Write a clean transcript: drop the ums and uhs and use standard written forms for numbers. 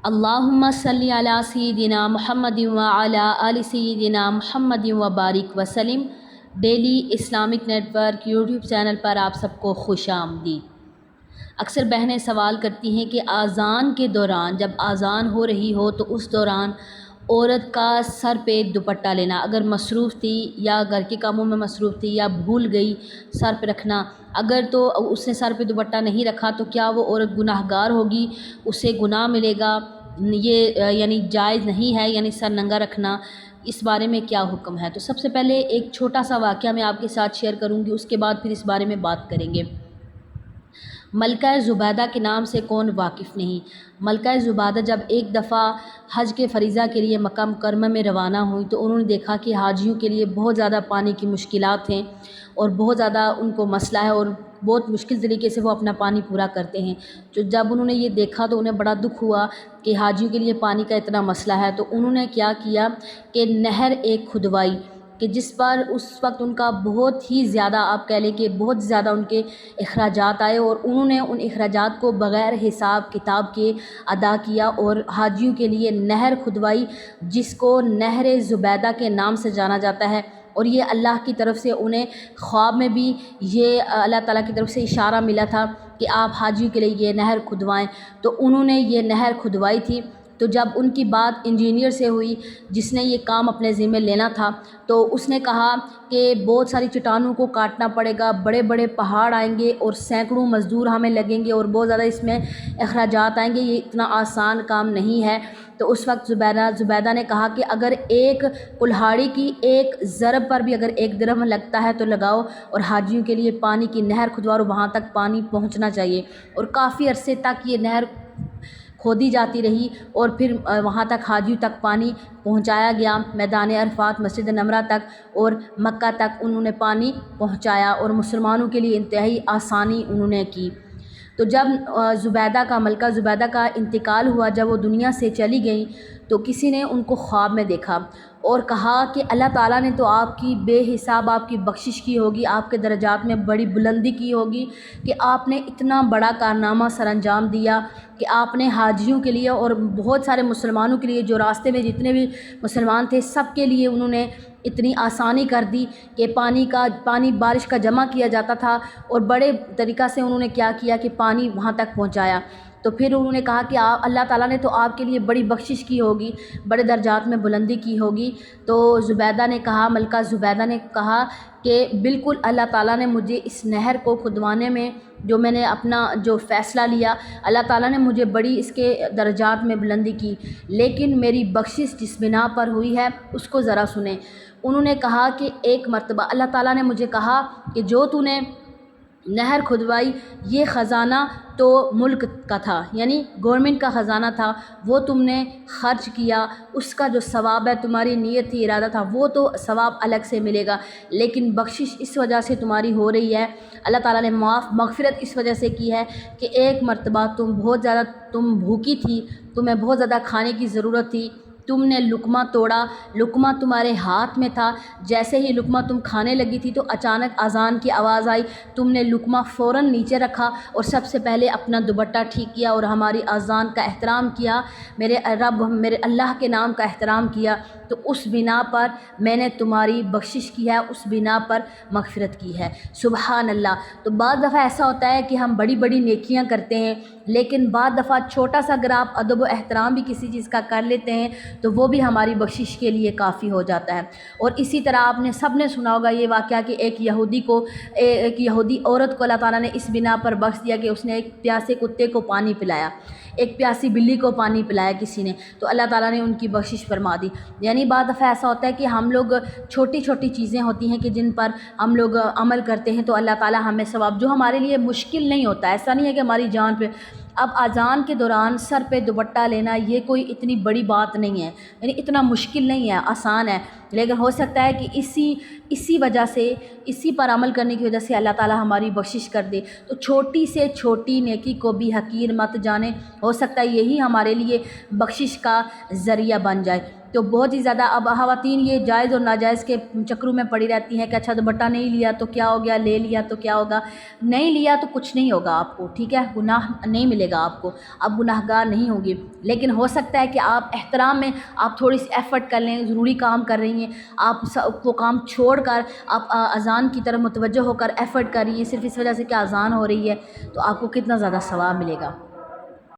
اللہم صلی علی سیدنا محمد وعلی آل سیدنا محمد وبارک وسلم۔ Daily Islamic network YouTube channel پر آپ سب کو خوش آمدید۔ اکثر بہنیں سوال کرتی ہیں کہ اذان کے دوران، جب اذان ہو رہی ہو تو اس دوران عورت کا سر پہ دوپٹہ لینا، اگر مصروف تھی یا گھر کے کاموں میں مصروف تھی یا بھول گئی سر پہ رکھنا، اگر تو اس نے سر پہ دوپٹہ نہیں رکھا تو کیا وہ عورت گناہ گار ہوگی، اسے گناہ ملے گا؟ یہ یعنی جائز نہیں ہے، یعنی سر ننگا رکھنا، اس بارے میں کیا حکم ہے؟ تو سب سے پہلے ایک چھوٹا سا واقعہ میں آپ کے ساتھ شیئر کروں گی، اس کے بعد پھر اس بارے میں بات کریں گے۔ ملکہ زبیدہ کے نام سے کون واقف نہیں؟ ملکہ زبیدہ جب ایک دفعہ حج کے فریضہ کے لیے مکہ مکرمہ میں روانہ ہوئی تو انہوں نے دیکھا کہ حاجیوں کے لیے بہت زیادہ پانی کی مشکلات ہیں اور بہت زیادہ ان کو مسئلہ ہے اور بہت مشکل طریقے سے وہ اپنا پانی پورا کرتے ہیں۔ تو جب انہوں نے یہ دیکھا تو انہیں بڑا دکھ ہوا کہ حاجیوں کے لیے پانی کا اتنا مسئلہ ہے، تو انہوں نے کیا کیا کہ نہر ایک کھدوائی، کہ جس پر اس وقت ان کا بہت ہی زیادہ، آپ کہہ لیں کہ بہت زیادہ ان کے اخراجات آئے، اور انہوں نے ان اخراجات کو بغیر حساب کتاب کے ادا کیا اور حاجیوں کے لیے نہر کھدوائی، جس کو نہر زبیدہ کے نام سے جانا جاتا ہے۔ اور یہ اللہ کی طرف سے انہیں خواب میں بھی یہ اللہ تعالیٰ کی طرف سے اشارہ ملا تھا کہ آپ حاجیوں کے لیے یہ نہر کھدوائیں، تو انہوں نے یہ نہر کھدوائی تھی۔ تو جب ان کی بات انجینئر سے ہوئی جس نے یہ کام اپنے ذمہ لینا تھا، تو اس نے کہا کہ بہت ساری چٹانوں کو کاٹنا پڑے گا، بڑے بڑے پہاڑ آئیں گے اور سینکڑوں مزدور ہمیں لگیں گے اور بہت زیادہ اس میں اخراجات آئیں گے، یہ اتنا آسان کام نہیں ہے۔ تو اس وقت زبیدہ نے کہا کہ اگر ایک کلہاڑی کی ایک ضرب پر بھی اگر ایک درہم لگتا ہے تو لگاؤ، اور حاجیوں کے لیے پانی کی نہر کھدواؤ، وہاں تک پانی پہنچنا چاہیے۔ اور کافی عرصے تک یہ نہر کھودی جاتی رہی اور پھر وہاں تک حاجیوں تک پانی پہنچایا گیا، میدان عرفات، مسجد نمرہ تک اور مکہ تک انہوں نے پانی پہنچایا اور مسلمانوں کے لیے انتہائی آسانی انہوں نے کی۔ تو جب ملکہ زبیدہ کا انتقال ہوا، جب وہ دنیا سے چلی گئیں، تو کسی نے ان کو خواب میں دیکھا اور کہا کہ اللہ تعالیٰ نے تو آپ کی بے حساب آپ کی بخشش کی ہوگی، آپ کے درجات میں بڑی بلندی کی ہوگی کہ آپ نے اتنا بڑا کارنامہ سر انجام دیا کہ آپ نے حاجیوں کے لیے اور بہت سارے مسلمانوں کے لیے، جو راستے میں جتنے بھی مسلمان تھے سب کے لیے انہوں نے اتنی آسانی کر دی کہ پانی بارش کا جمع کیا جاتا تھا، اور بڑے طریقہ سے انہوں نے کیا کیا کہ پانی وہاں تک پہنچایا۔ تو پھر انہوں نے کہا کہ اللہ تعالیٰ نے تو آپ کے لیے بڑی بخشش کی ہوگی، بڑے درجات میں بلندی کی ہوگی۔ تو ملکہ زبیدہ نے کہا کہ بالکل اللہ تعالیٰ نے مجھے اس نہر کو کھدوانے میں جو میں نے اپنا جو فیصلہ لیا، اللہ تعالیٰ نے مجھے بڑی اس کے درجات میں بلندی کی، لیکن میری بخشش جس بنا پر ہوئی ہے اس کو ذرا سنیں۔ انہوں نے کہا کہ ایک مرتبہ اللہ تعالیٰ نے مجھے کہا کہ جو تو نے نہر کھدوائی، یہ خزانہ تو ملک کا تھا، یعنی گورنمنٹ کا خزانہ تھا، وہ تم نے خرچ کیا، اس کا جو ثواب ہے، تمہاری نیت تھی، ارادہ تھا، وہ تو ثواب الگ سے ملے گا، لیکن بخشش اس وجہ سے تمہاری ہو رہی ہے، اللہ تعالیٰ نے مغفرت اس وجہ سے کی ہے کہ ایک مرتبہ تم بھوکی تھی، تمہیں بہت زیادہ کھانے کی ضرورت تھی، تم نے لقمہ توڑا، لقمہ تمہارے ہاتھ میں تھا، جیسے ہی لقمہ تم کھانے لگی تھی تو اچانک اذان کی آواز آئی، تم نے لقمہ فوراً نیچے رکھا اور سب سے پہلے اپنا دوپٹہ ٹھیک کیا اور ہماری اذان کا احترام کیا، میرے اللہ کے نام کا احترام کیا، تو اس بنا پر میں نے تمہاری بخشش کی ہے، اس بنا پر مغفرت کی ہے۔ سبحان اللہ۔ تو بعض دفعہ ایسا ہوتا ہے کہ ہم بڑی بڑی نیکیاں کرتے ہیں، لیکن بعض دفعہ چھوٹا سا اگر آپ ادب و احترام بھی کسی چیز کا کر لیتے ہیں تو وہ بھی ہماری بخشش کے لیے کافی ہو جاتا ہے۔ اور اسی طرح آپ نے سب نے سنا ہوگا یہ واقعہ کہ ایک یہودی عورت کو اللہ تعالیٰ نے اس بنا پر بخش دیا کہ اس نے ایک پیاسے کتے کو پانی پلایا، ایک پیاسی بلی کو پانی پلایا کسی نے، تو اللہ تعالیٰ نے ان کی بخشش فرما دی۔ یعنی بعض دفعہ ایسا ہوتا ہے کہ ہم لوگ چھوٹی چھوٹی چیزیں ہوتی ہیں کہ جن پر ہم لوگ عمل کرتے ہیں تو اللہ تعالیٰ ہمیں ثواب، جو ہمارے لیے مشکل نہیں ہوتا، ایسا نہیں ہے کہ ہماری جان پہ، اب اذان کے دوران سر پہ دوپٹہ لینا یہ کوئی اتنی بڑی بات نہیں ہے، یعنی اتنا مشکل نہیں ہے، آسان ہے۔ لیکن ہو سکتا ہے کہ اسی وجہ سے، اسی پر عمل کرنے کی وجہ سے اللہ تعالیٰ ہماری بخشش کر دے۔ تو چھوٹی سے چھوٹی نیکی کو بھی حقیر مت جانیں، ہو سکتا ہے یہی ہمارے لیے بخشش کا ذریعہ بن جائے۔ تو بہت ہی زیادہ اب خواتین یہ جائز اور ناجائز کے چکروں میں پڑی رہتی ہیں کہ اچھا دوپٹہ نہیں لیا تو کیا ہو گیا، لے لیا تو کیا ہوگا۔ نہیں لیا تو کچھ نہیں ہوگا آپ کو، ٹھیک ہے، گناہ نہیں ملے گا آپ کو، آپ گناہ گار نہیں ہوں گی۔ لیکن ہو سکتا ہے کہ آپ احترام میں آپ تھوڑی سی ایفرٹ کر لیں، ضروری کام کر رہی ہیں، آپ وہ کام چھوڑ کر آپ اذان کی طرف متوجہ ہو کر ایفرٹ کر رہی ہیں صرف اس وجہ سے کہ اذان ہو رہی ہے، تو آپ کو کتنا زیادہ ثواب ملے گا۔